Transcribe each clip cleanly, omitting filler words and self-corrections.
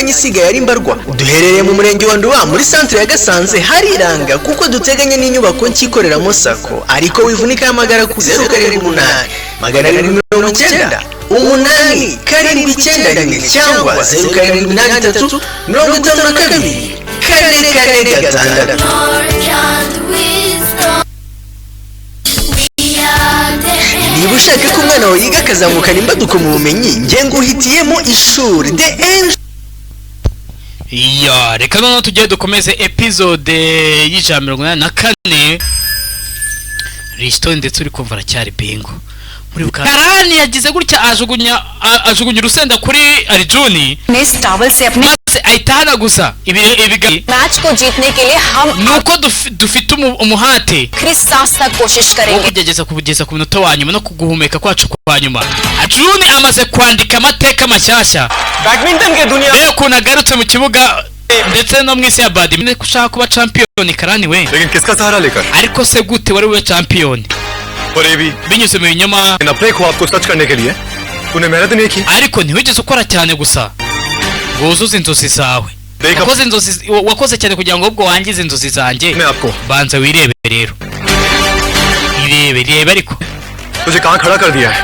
imyanya isigaye ari mbarwa. Duherereye mu murenge wa Nduba muri centre ya Gasanze, hariranga kuko duteganye n'inyubako nkikoreramo sako. Ariko wivunika amagara ku 078 890 umunani karindwi icyenda rimwe cyangwa 0783 52 kane gatandatu. Niba ushaka ko umwana wawe yiga akazamukana imbaduko mu bumenyi, nge nguhitiyemo ishuri The Angel. Ya reka noneho tugiye dukomeze episode y'ijana 184 Rishton ndetse uri kumva aracyari bingo. Muri Karani yagize gutya ajugunya urusenda kuri Arjuni. इस टावल से अपने ahitana gusa match को जीतने के लिए हम nuko dufite umuhate आखिरी सांस तक कोशिश करेंगे kugeza ku minota wa nyuma no kuguhumeka kwacu kwa nyuma. Arjuni amaze kwandika amateka mashyashya Badminton ke dunia rero kunagarutse mu kibuga ndetse no mwisi ya badminton kushaka kuba champion. Karani we लेकिन किसका सहारा लेकर ariko se gute wari we champion और ये भी binyuze mu binyoma अपने ख्वाब को सच करने के लिए तूने मेहनत नहीं की ariko ntiwigeze ukora cyane gusa ngo uzuze inzozi zawe. Wakoze cyane kugira ngo ubwo wangize inzozi zanjye. Banza wirebe rero irebe ariko तुझे कहां खड़ा कर दिया है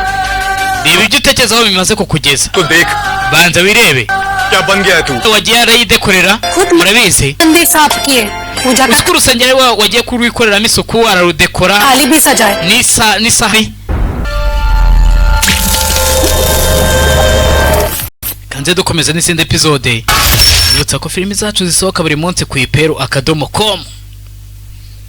reba ibyo utekerezaho bimaze kukugeza. तो देख banza wirebe क्या बन गया है तू wagiye arayidekorera murabizi मंदिर साफ किए पूजा का uskuru rusengero wagiye kurwikoreramo isuku ararudekora थाली भी सजाए n'isahi. Kanze dukomeza n'izindi episode. Yibutsa ko filimi zacu zisohoka buri munsi ku iperu.com.